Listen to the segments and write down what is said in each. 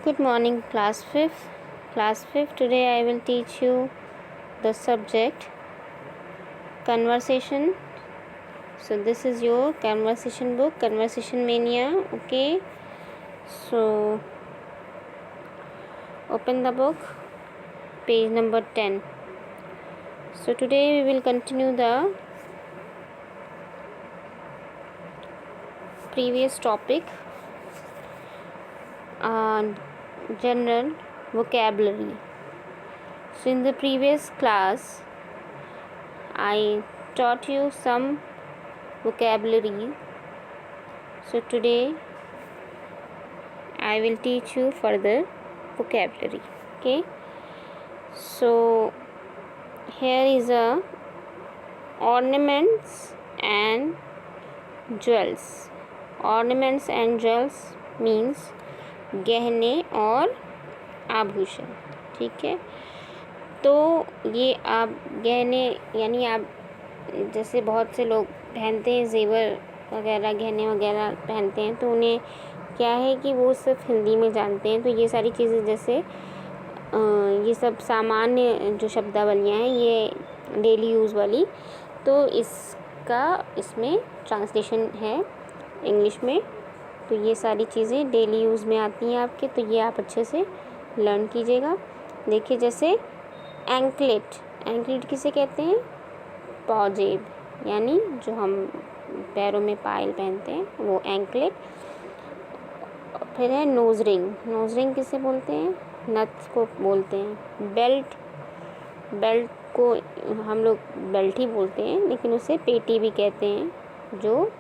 Good morning, class 5th. Class 5th, today I will teach you the subject conversation. So this is your conversation book, Conversation Mania. Okay, so open the book, page number 10. So today we will continue the previous topic on general vocabulary. So in the previous class I taught you some vocabulary. So today I will teach you further vocabulary. Okay, so here is a ornaments and jewels. Ornaments and jewels means गहने और आभूषण. ठीक है, तो ये आप गहने यानी आप जैसे बहुत से लोग पहनते हैं जेवर वगैरह, गहने वगैरह पहनते हैं, तो उन्हें क्या है कि वो सिर्फ हिंदी में जानते हैं. तो ये सारी चीज़ें जैसे ये सब सामान्य जो शब्दावलियाँ हैं ये डेली यूज़ वाली, तो इसमें ट्रांसलेशन है इंग्लिश में. तो ये सारी चीज़ें डेली यूज़ में आती हैं आपके, तो ये आप अच्छे से लर्न कीजिएगा. देखिए जैसे एंकलेट. एंकलेट किसे कहते हैं? पाजेब, यानी जो हम पैरों में पायल पहनते हैं वो एंकलेट. फिर है नोज रिंग. नोज रिंग किसे बोलते हैं? नथ को बोलते हैं. बेल्ट. बेल्ट को हम लोग बेल्ट ही बोलते हैं, लेकिन उसे पेटी भी कहते हैं, जो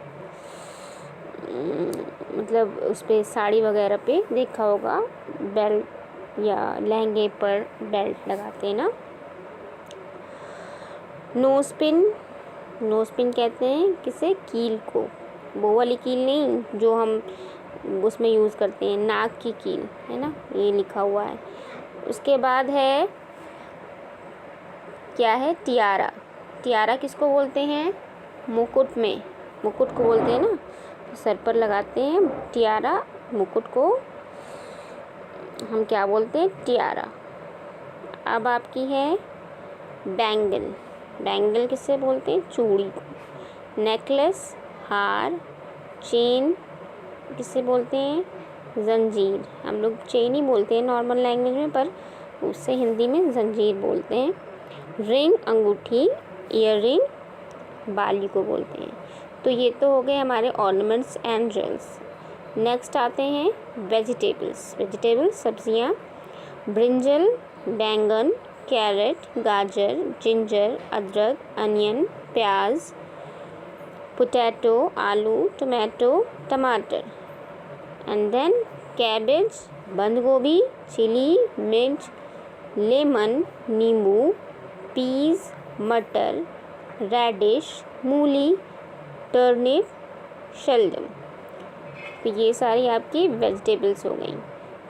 मतलब उस पर साड़ी वगैरह पे देखा होगा, बेल्ट या लहंगे पर बेल्ट लगाते हैं ना. Nose pin. नोज पिन कहते हैं किसे? कील को. वो वाली कील नहीं जो हम उसमें यूज़ करते हैं, नाक की कील है ना, ये लिखा हुआ है. उसके बाद है क्या है? टियारा. टियारा किसको बोलते हैं? मुकुट में. मुकुट को बोलते हैं ना, सर पर लगाते हैं टियारा. मुकुट को हम क्या बोलते हैं? टियारा. अब आपकी है बैंगल. बैंगल किसे बोलते हैं? चूड़ी को. नेकलेस, हार. चेन किसे बोलते हैं? जंजीर. हम लोग चेन ही बोलते हैं नॉर्मल लैंग्वेज में, पर उससे हिंदी में जंजीर बोलते हैं. रिंग, अंगूठी. ईयर रिंग बाली को बोलते हैं. तो ये तो हो गए हमारे ऑर्नामेंट्स एंड ज्वेल्स. नेक्स्ट आते हैं वेजिटेबल्स. वेजिटेबल्स सब्जियां. ब्रिंजल, बैंगन, कैरेट, गाजर, जिंजर, अदरक, अनियन, प्याज, पोटैटो, आलू, टोमेटो, टमाटर. एंड देन कैबेज, बंद गोभी, चिली, मिर्च, लेमन, नींबू, पीज, मटर, रेडिश, मूली, टर्निप, शलजम. तो ये सारी आपकी वेजिटेबल्स हो गई.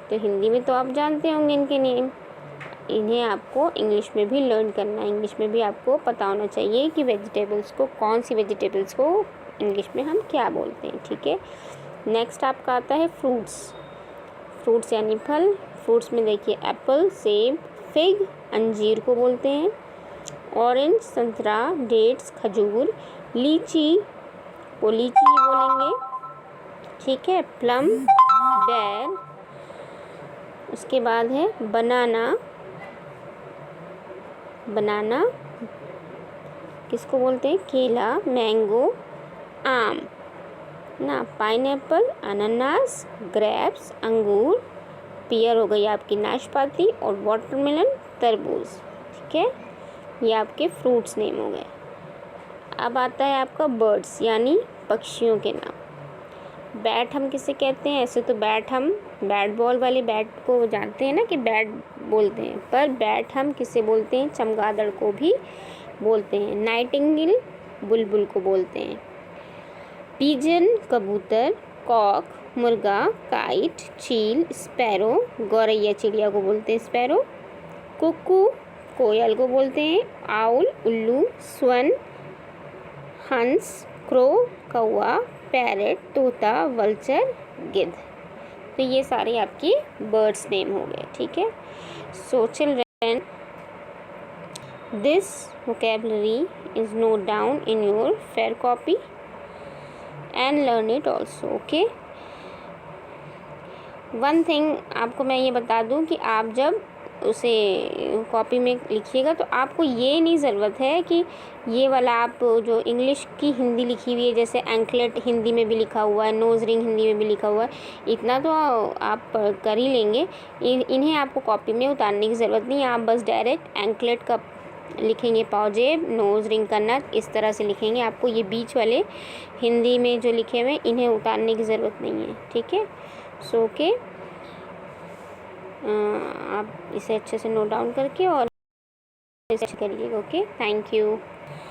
तो हिंदी में तो आप जानते होंगे इनके नेम, इन्हें आपको इंग्लिश में भी लर्न करना है. इंग्लिश में भी आपको पता होना चाहिए कि वेजिटेबल्स को, कौन सी वेजिटेबल्स को इंग्लिश में हम क्या बोलते हैं. ठीक है, नेक्स्ट आपका आता है फ्रूट्स. फ्रूट्स यानी फल. फ्रूट्स में देखिए एप्पल, सेब, फिग, अंजीर को बोलते हैं. ऑरेंज, संतरा, डेट्स, खजूर. लीची को लीची ही बोलेंगे. ठीक है, प्लम, बेर. उसके बाद है बनाना. बनाना किसको बोलते हैं? केला. मैंगो, आम ना. पाइनएप्पल, अनानास, ग्रेप्स, अंगूर. पियर हो गई आपकी नाशपाती, और वाटरमेलन, तरबूज. ठीक है, ये आपके फ्रूट्स नेम हो गए. अब आता है आपका बर्ड्स यानी पक्षियों के नाम. बैट हम किसे कहते हैं? ऐसे तो बैट हम बैट बॉल वाले बैट को जानते हैं ना कि बैट बोलते हैं, पर बैट हम किसे बोलते हैं? चमगादड़ को भी बोलते हैं. नाइटिंगेल बुलबुल को बोलते हैं. पिजन कबूतर. कॉक मुर्गा. काइट चील. स्पैरो गौरैया चिड़िया को बोलते हैं स्पैरो. कुक्कू कोयल को बोलते हैं. आउल उल्लू. स्वन हंस. क्रो कौवा. पैरेट तोता. वल्चर गिद्ध. तो ये सारे आपकी बर्ड्स नेम हो गए, ठीक है। So children, this vocabulary is note down in your fair copy and learn it also, okay। One thing आपको मैं ये बता दूं कि आप जब उसे कॉपी में लिखिएगा तो आपको ये नहीं ज़रूरत है कि ये वाला आप जो इंग्लिश की हिंदी लिखी हुई है, जैसे एंकलेट हिंदी में भी लिखा हुआ है, नोज़ रिंग हिंदी में भी लिखा हुआ है, इतना तो आप कर ही लेंगे। इन्हें आपको कॉपी में उतारने की ज़रूरत नहीं है। आप बस डायरेक्ट एंकलेट का लिखेंगे, पाजेब, नोज़ रिंग का नथ, इस तरह से लिखेंगे। आपको ये बीच वाले हिंदी में जो लिखे हुए इन्हें उतारने की ज़रूरत नहीं है, ठीक है। सो ओके, आप इसे अच्छे से नोट डाउन करके और इसे करिएगा। Okay, thank you.